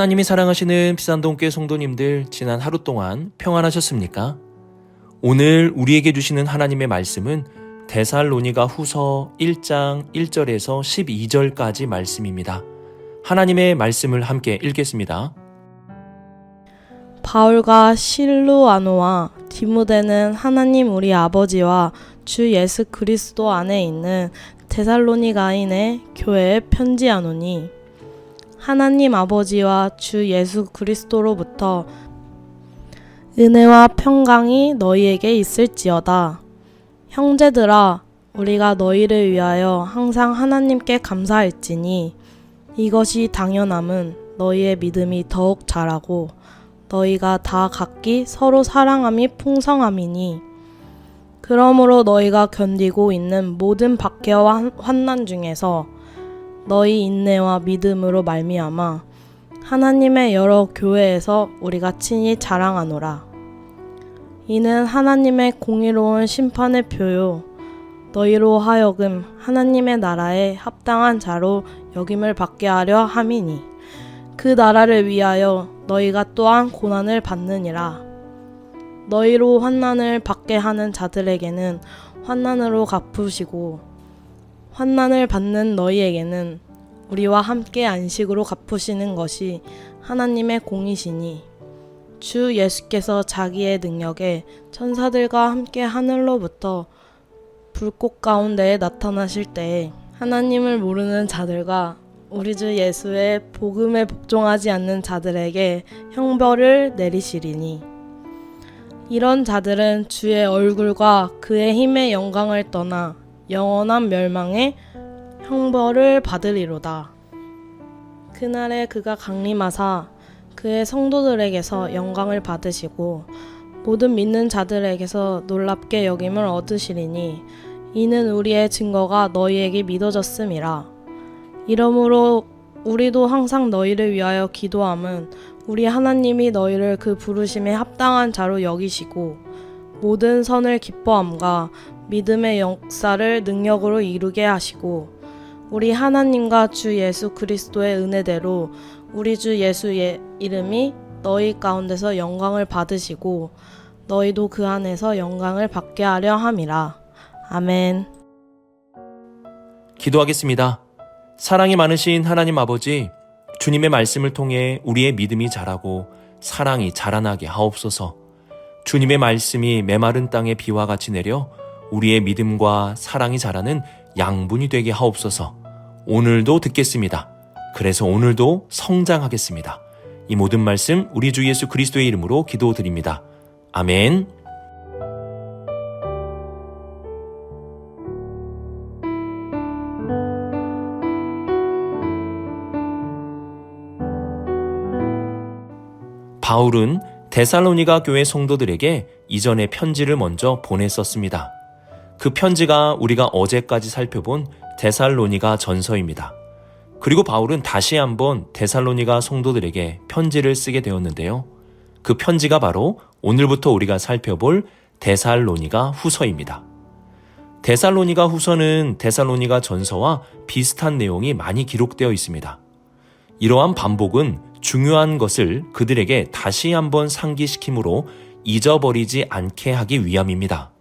하나님이 사랑하시는 비산동교회 성도님들, 지난 하루 동안 평안하셨습니까? 오늘 우리에게 주시는 하나님의 말씀은 데살로니가 후서 1장 1절에서 12절까지 말씀입니다. 하나님의 말씀을 함께 읽겠습니다. 바울과 실루아노와 디모데는 하나님 우리 아버지와 주 예수 그리스도 안에 있는 데살로니가인의 교회에 편지하노니 하나님 아버지와 주 예수 그리스도로부터 은혜와 평강이 너희에게 있을지어다. 형제들아, 우리가 너희를 위하여 항상 하나님께 감사할지니 이것이 당연함은 너희의 믿음이 더욱 자라고 너희가 다 각기 서로 사랑함이 풍성함이니 그러므로 너희가 견디고 있는 모든 박해와 환난 중에서 너희 인내와 믿음으로 말미암아 하나님의 여러 교회에서 우리가 친히 자랑하노라. 이는 하나님의 공의로운 심판의 표요 너희로 하여금 하나님의 나라에 합당한 자로 여김을 받게 하려 함이니 그 나라를 위하여 너희가 또한 고난을 받느니라. 너희로 환난을 받게 하는 자들에게는 환난으로 갚으시고 환난을 받는 너희에게는 우리와 함께 안식으로 갚으시는 것이 하나님의 공이시니 주 예수께서 자기의 능력에 천사들과 함께 하늘로부터 불꽃 가운데에 나타나실 때에 하나님을 모르는 자들과 우리 주 예수의 복음에 복종하지 않는 자들에게 형벌을 내리시리니 이런 자들은 주의 얼굴과 그의 힘의 영광을 떠나 영원한 멸망의 형벌을 받으리로다. 그날에 그가 강림하사 그의 성도들에게서 영광을 받으시고 모든 믿는 자들에게서 놀랍게 여김을 얻으시리니 이는 우리의 증거가 너희에게 믿어졌음이라. 이러므로 우리도 항상 너희를 위하여 기도함은 우리 하나님이 너희를 그 부르심에 합당한 자로 여기시고 모든 선을 기뻐함과 믿음의 역사를 능력으로 이루게 하시고 우리 하나님과 주 예수 그리스도의 은혜대로 우리 주 예수의 이름이 너희 가운데서 영광을 받으시고 너희도 그 안에서 영광을 받게 하려 함이라. 아멘. 기도하겠습니다. 사랑이 많으신 하나님 아버지, 주님의 말씀을 통해 우리의 믿음이 자라고 사랑이 자라나게 하옵소서. 주님의 말씀이 메마른 땅에 비와 같이 내려 우리의 믿음과 사랑이 자라는 양분이 되게 하옵소서. 오늘도 듣겠습니다. 그래서 오늘도 성장하겠습니다. 이 모든 말씀 우리 주 예수 그리스도의 이름으로 기도드립니다. 아멘. 바울은 데살로니가 교회 성도들에게 이전에 편지를 먼저 보냈었습니다. 그 편지가 우리가 어제까지 살펴본 데살로니가 전서입니다. 그리고 바울은 다시 한번 데살로니가 성도들에게 편지를 쓰게 되었는데요. 그 편지가 바로 오늘부터 우리가 살펴볼 데살로니가 후서입니다. 데살로니가 후서는 데살로니가 전서와 비슷한 내용이 많이 기록되어 있습니다. 이러한 반복은 중요한 것을 그들에게 다시 한번 상기시킴으로 잊어버리지 않게 하기 위함입니다.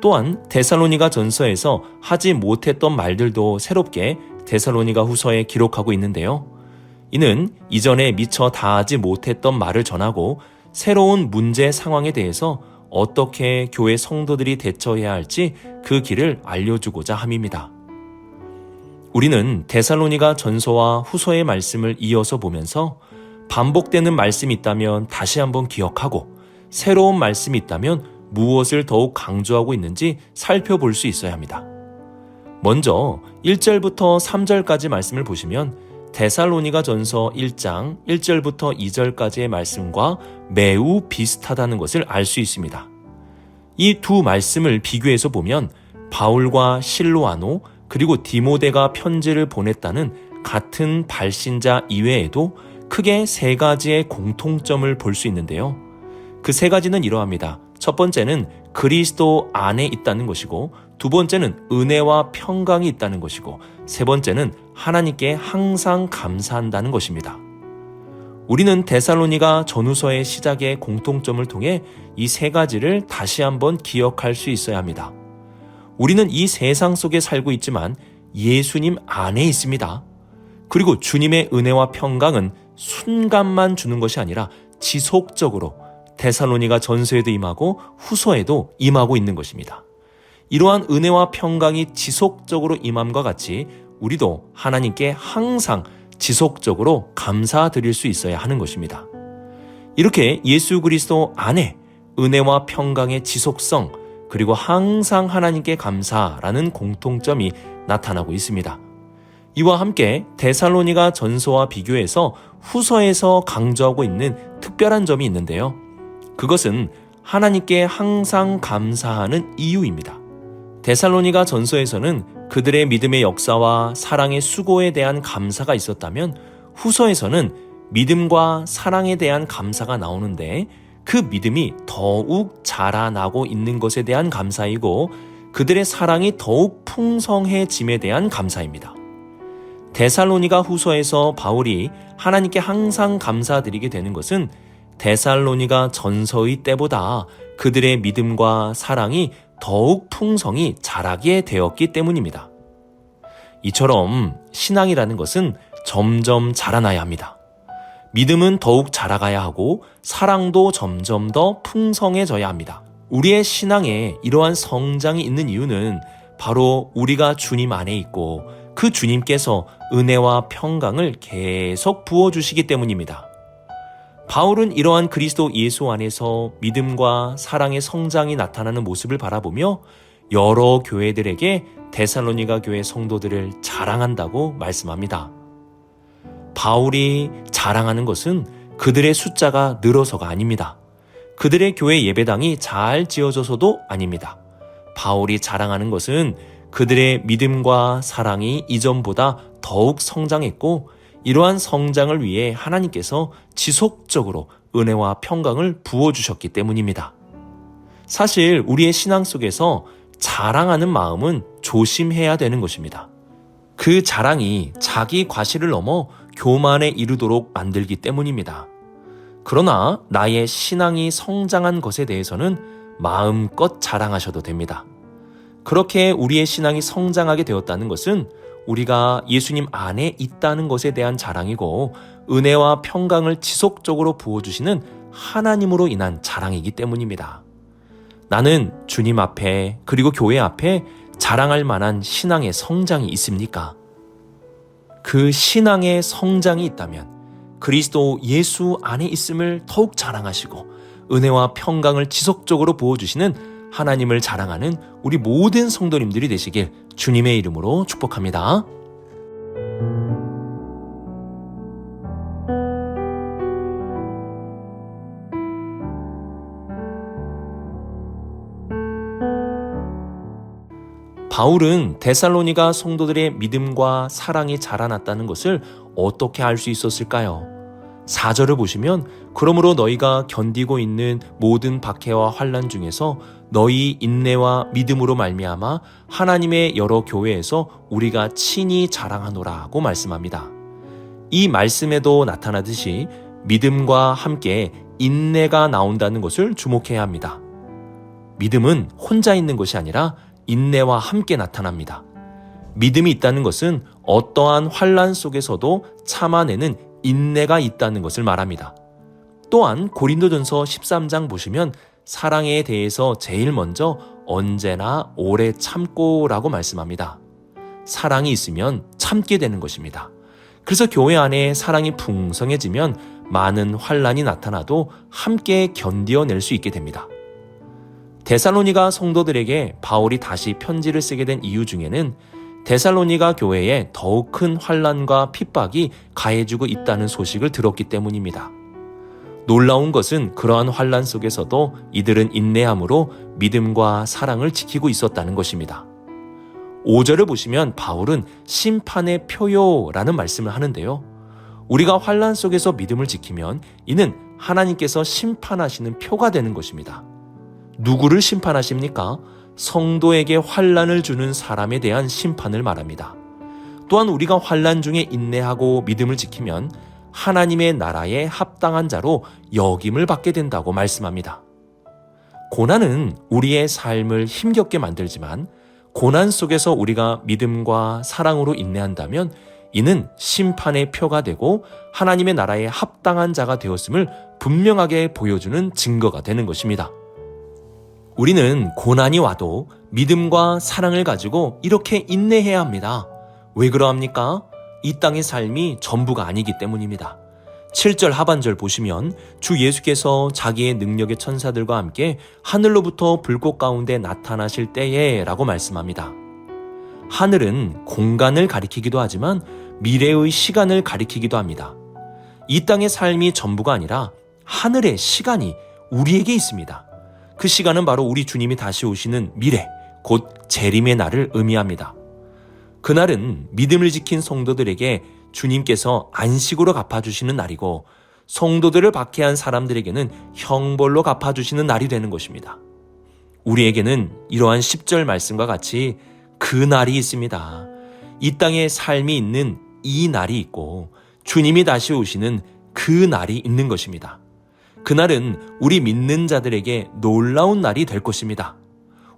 또한 데살로니가 전서에서 하지 못했던 말들도 새롭게 데살로니가 후서에 기록하고 있는데요. 이는 이전에 미처 다하지 못했던 말을 전하고 새로운 문제 상황에 대해서 어떻게 교회 성도들이 대처해야 할지 그 길을 알려주고자 함입니다. 우리는 데살로니가 전서와 후서의 말씀을 이어서 보면서 반복되는 말씀이 있다면 다시 한번 기억하고 새로운 말씀이 있다면 무엇을 더욱 강조하고 있는지 살펴볼 수 있어야 합니다. 먼저 1절부터 3절까지 말씀을 보시면 데살로니가 전서 1장 1절부터 2절까지의 말씀과 매우 비슷하다는 것을 알 수 있습니다. 이 두 말씀을 비교해서 보면 바울과 실로아노 그리고 디모데가 편지를 보냈다는 같은 발신자 이외에도 크게 세 가지의 공통점을 볼 수 있는데요. 그 세 가지는 이러합니다. 첫 번째는 그리스도 안에 있다는 것이고, 두 번째는 은혜와 평강이 있다는 것이고, 세 번째는 하나님께 항상 감사한다는 것입니다. 우리는 데살로니가 전후서의 시작의 공통점을 통해 이 세 가지를 다시 한번 기억할 수 있어야 합니다. 우리는 이 세상 속에 살고 있지만 예수님 안에 있습니다. 그리고 주님의 은혜와 평강은 순간만 주는 것이 아니라 지속적으로 데살로니가 전서에도 임하고 후서에도 임하고 있는 것입니다. 이러한 은혜와 평강이 지속적으로 임함과 같이 우리도 하나님께 항상 지속적으로 감사드릴 수 있어야 하는 것입니다. 이렇게 예수 그리스도 안에 은혜와 평강의 지속성, 그리고 항상 하나님께 감사라는 공통점이 나타나고 있습니다. 이와 함께 데살로니가 전서와 비교해서 후서에서 강조하고 있는 특별한 점이 있는데요. 그것은 하나님께 항상 감사하는 이유입니다. 데살로니가 전서에서는 그들의 믿음의 역사와 사랑의 수고에 대한 감사가 있었다면 후서에서는 믿음과 사랑에 대한 감사가 나오는데 그 믿음이 더욱 자라나고 있는 것에 대한 감사이고 그들의 사랑이 더욱 풍성해짐에 대한 감사입니다. 데살로니가 후서에서 바울이 하나님께 항상 감사드리게 되는 것은 데살로니가 전서의 때보다 그들의 믿음과 사랑이 더욱 풍성히 자라게 되었기 때문입니다. 이처럼 신앙이라는 것은 점점 자라나야 합니다. 믿음은 더욱 자라가야 하고 사랑도 점점 더 풍성해져야 합니다. 우리의 신앙에 이러한 성장이 있는 이유는 바로 우리가 주님 안에 있고 그 주님께서 은혜와 평강을 계속 부어주시기 때문입니다. 바울은 이러한 그리스도 예수 안에서 믿음과 사랑의 성장이 나타나는 모습을 바라보며 여러 교회들에게 데살로니가 교회 성도들을 자랑한다고 말씀합니다. 바울이 자랑하는 것은 그들의 숫자가 늘어서가 아닙니다. 그들의 교회 예배당이 잘 지어져서도 아닙니다. 바울이 자랑하는 것은 그들의 믿음과 사랑이 이전보다 더욱 성장했고 이러한 성장을 위해 하나님께서 지속적으로 은혜와 평강을 부어주셨기 때문입니다. 사실 우리의 신앙 속에서 자랑하는 마음은 조심해야 되는 것입니다. 그 자랑이 자기 과실을 넘어 교만에 이르도록 만들기 때문입니다. 그러나 나의 신앙이 성장한 것에 대해서는 마음껏 자랑하셔도 됩니다. 그렇게 우리의 신앙이 성장하게 되었다는 것은 우리가 예수님 안에 있다는 것에 대한 자랑이고 은혜와 평강을 지속적으로 부어주시는 하나님으로 인한 자랑이기 때문입니다. 나는 주님 앞에 그리고 교회 앞에 자랑할 만한 신앙의 성장이 있습니까? 그 신앙의 성장이 있다면 그리스도 예수 안에 있음을 더욱 자랑하시고 은혜와 평강을 지속적으로 부어주시는 하나님을 자랑하는 우리 모든 성도님들이 되시길 주님의 이름으로 축복합니다. 바울은 데살로니가 성도들의 믿음과 사랑이 자라났다는 것을 어떻게 알 수 있었을까요? 4절을 보시면 그러므로 너희가 견디고 있는 모든 박해와 환난 중에서 너희 인내와 믿음으로 말미암아 하나님의 여러 교회에서 우리가 친히 자랑하노라고 말씀합니다. 이 말씀에도 나타나듯이 믿음과 함께 인내가 나온다는 것을 주목해야 합니다. 믿음은 혼자 있는 것이 아니라 인내와 함께 나타납니다. 믿음이 있다는 것은 어떠한 환난 속에서도 참아내는 인내가 있다는 것을 말합니다. 또한 고린도전서 13장 보시면 사랑에 대해서 제일 먼저 언제나 오래 참고라고 말씀합니다. 사랑이 있으면 참게 되는 것입니다. 그래서 교회 안에 사랑이 풍성해지면 많은 환난이 나타나도 함께 견디어낼 수 있게 됩니다. 데살로니가 성도들에게 바울이 다시 편지를 쓰게 된 이유 중에는 데살로니가 교회에 더욱 큰 환난과 핍박이 가해지고 있다는 소식을 들었기 때문입니다. 놀라운 것은 그러한 환난 속에서도 이들은 인내함으로 믿음과 사랑을 지키고 있었다는 것입니다. 5절을 보시면 바울은 심판의 표요라는 말씀을 하는데요. 우리가 환난 속에서 믿음을 지키면 이는 하나님께서 심판하시는 표가 되는 것입니다. 누구를 심판하십니까? 성도에게 환난을 주는 사람에 대한 심판을 말합니다. 또한 우리가 환난 중에 인내하고 믿음을 지키면 하나님의 나라에 합당한 자로 여김을 받게 된다고 말씀합니다. 고난은 우리의 삶을 힘겹게 만들지만 고난 속에서 우리가 믿음과 사랑으로 인내한다면 이는 심판의 표가 되고 하나님의 나라에 합당한 자가 되었음을 분명하게 보여주는 증거가 되는 것입니다. 우리는 고난이 와도 믿음과 사랑을 가지고 이렇게 인내해야 합니다. 왜 그러합니까? 이 땅의 삶이 전부가 아니기 때문입니다. 7절 하반절 보시면 주 예수께서 자기의 능력의 천사들과 함께 하늘로부터 불꽃 가운데 나타나실 때에 라고 말씀합니다. 하늘은 공간을 가리키기도 하지만 미래의 시간을 가리키기도 합니다. 이 땅의 삶이 전부가 아니라 하늘의 시간이 우리에게 있습니다. 그 시간은 바로 우리 주님이 다시 오시는 미래, 곧 재림의 날을 의미합니다. 그날은 믿음을 지킨 성도들에게 주님께서 안식으로 갚아주시는 날이고 성도들을 박해한 사람들에게는 형벌로 갚아주시는 날이 되는 것입니다. 우리에게는 이러한 10절 말씀과 같이 그 날이 있습니다. 이 땅에 삶이 있는 이 날이 있고 주님이 다시 오시는 그 날이 있는 것입니다. 그날은 우리 믿는 자들에게 놀라운 날이 될 것입니다.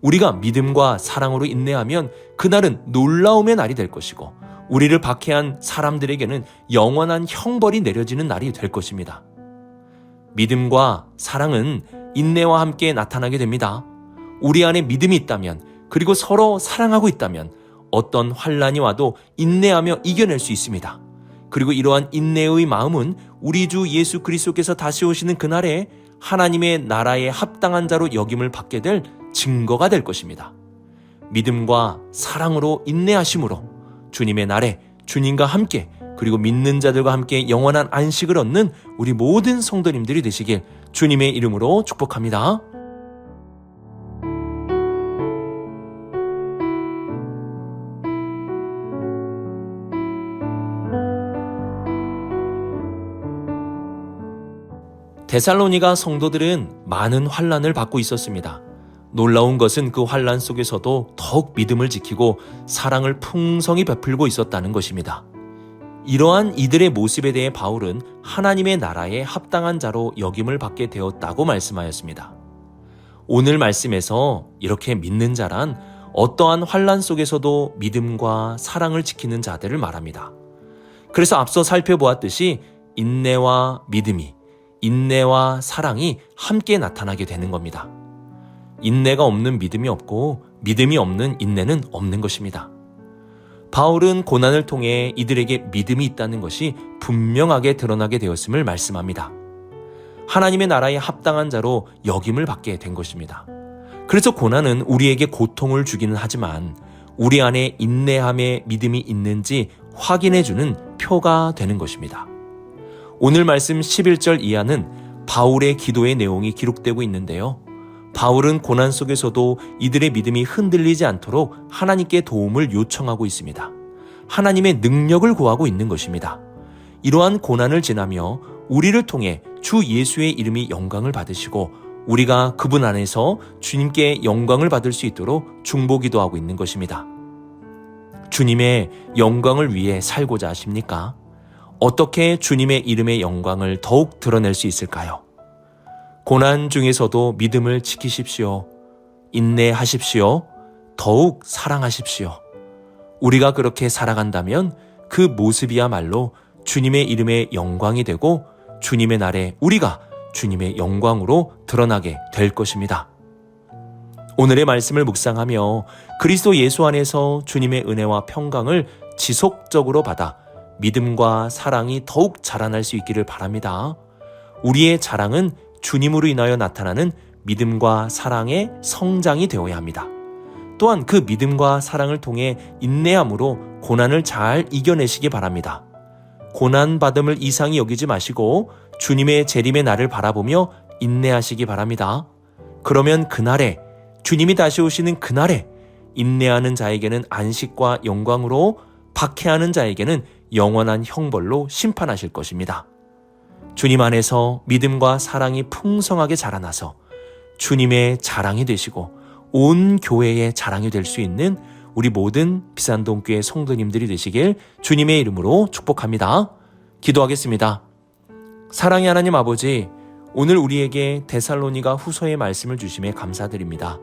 우리가 믿음과 사랑으로 인내하면 그날은 놀라움의 날이 될 것이고 우리를 박해한 사람들에게는 영원한 형벌이 내려지는 날이 될 것입니다. 믿음과 사랑은 인내와 함께 나타나게 됩니다. 우리 안에 믿음이 있다면 그리고 서로 사랑하고 있다면 어떤 환난이 와도 인내하며 이겨낼 수 있습니다. 그리고 이러한 인내의 마음은 우리 주 예수 그리스도께서 다시 오시는 그날에 하나님의 나라에 합당한 자로 여김을 받게 될 증거가 될 것입니다. 믿음과 사랑으로 인내하심으로 주님의 날에 주님과 함께 그리고 믿는 자들과 함께 영원한 안식을 얻는 우리 모든 성도님들이 되시길 주님의 이름으로 축복합니다. 데살로니가 성도들은 많은 환난을 받고 있었습니다. 놀라운 것은 그 환난 속에서도 더욱 믿음을 지키고 사랑을 풍성히 베풀고 있었다는 것입니다. 이러한 이들의 모습에 대해 바울은 하나님의 나라에 합당한 자로 여김을 받게 되었다고 말씀하였습니다. 오늘 말씀에서 이렇게 믿는 자란 어떠한 환난 속에서도 믿음과 사랑을 지키는 자들을 말합니다. 그래서 앞서 살펴보았듯이 인내와 믿음이, 인내와 사랑이 함께 나타나게 되는 겁니다. 인내가 없는 믿음이 없고 믿음이 없는 인내는 없는 것입니다. 바울은 고난을 통해 이들에게 믿음이 있다는 것이 분명하게 드러나게 되었음을 말씀합니다. 하나님의 나라에 합당한 자로 여김을 받게 된 것입니다. 그래서 고난은 우리에게 고통을 주기는 하지만 우리 안에 인내함의 믿음이 있는지 확인해주는 표가 되는 것입니다. 오늘 말씀 11절 이하는 바울의 기도의 내용이 기록되고 있는데요. 바울은 고난 속에서도 이들의 믿음이 흔들리지 않도록 하나님께 도움을 요청하고 있습니다. 하나님의 능력을 구하고 있는 것입니다. 이러한 고난을 지나며 우리를 통해 주 예수의 이름이 영광을 받으시고 우리가 그분 안에서 주님께 영광을 받을 수 있도록 중보기도하고 있는 것입니다. 주님의 영광을 위해 살고자 하십니까? 어떻게 주님의 이름의 영광을 더욱 드러낼 수 있을까요? 고난 중에서도 믿음을 지키십시오. 인내하십시오. 더욱 사랑하십시오. 우리가 그렇게 살아간다면 그 모습이야말로 주님의 이름의 영광이 되고 주님의 날에 우리가 주님의 영광으로 드러나게 될 것입니다. 오늘의 말씀을 묵상하며 그리스도 예수 안에서 주님의 은혜와 평강을 지속적으로 받아 믿음과 사랑이 더욱 자라날 수 있기를 바랍니다. 우리의 자랑은 주님으로 인하여 나타나는 믿음과 사랑의 성장이 되어야 합니다. 또한 그 믿음과 사랑을 통해 인내함으로 고난을 잘 이겨내시기 바랍니다. 고난받음을 이상히 여기지 마시고 주님의 재림의 날을 바라보며 인내하시기 바랍니다. 그러면 그날에 주님이 다시 오시는 그날에 인내하는 자에게는 안식과 영광으로 박해하는 자에게는 영원한 형벌로 심판하실 것입니다. 주님 안에서 믿음과 사랑이 풍성하게 자라나서 주님의 자랑이 되시고 온 교회의 자랑이 될 수 있는 우리 모든 비산동교회 성도님들이 되시길 주님의 이름으로 축복합니다. 기도하겠습니다. 사랑의 하나님 아버지, 오늘 우리에게 데살로니가 후서의 말씀을 주심에 감사드립니다.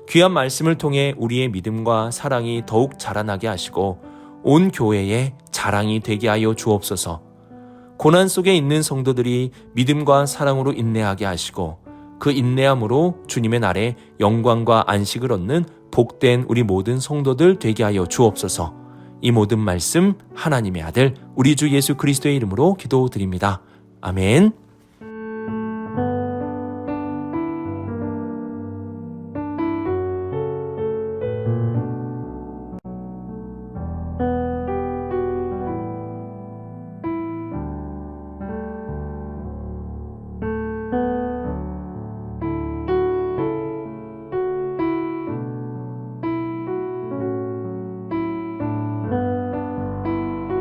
귀한 말씀을 통해 우리의 믿음과 사랑이 더욱 자라나게 하시고 온 교회의 자랑이 되게 하여 주옵소서. 고난 속에 있는 성도들이 믿음과 사랑으로 인내하게 하시고 그 인내함으로 주님의 날에 영광과 안식을 얻는 복된 우리 모든 성도들 되게 하여 주옵소서. 이 모든 말씀 하나님의 아들 우리 주 예수 그리스도의 이름으로 기도드립니다. 아멘.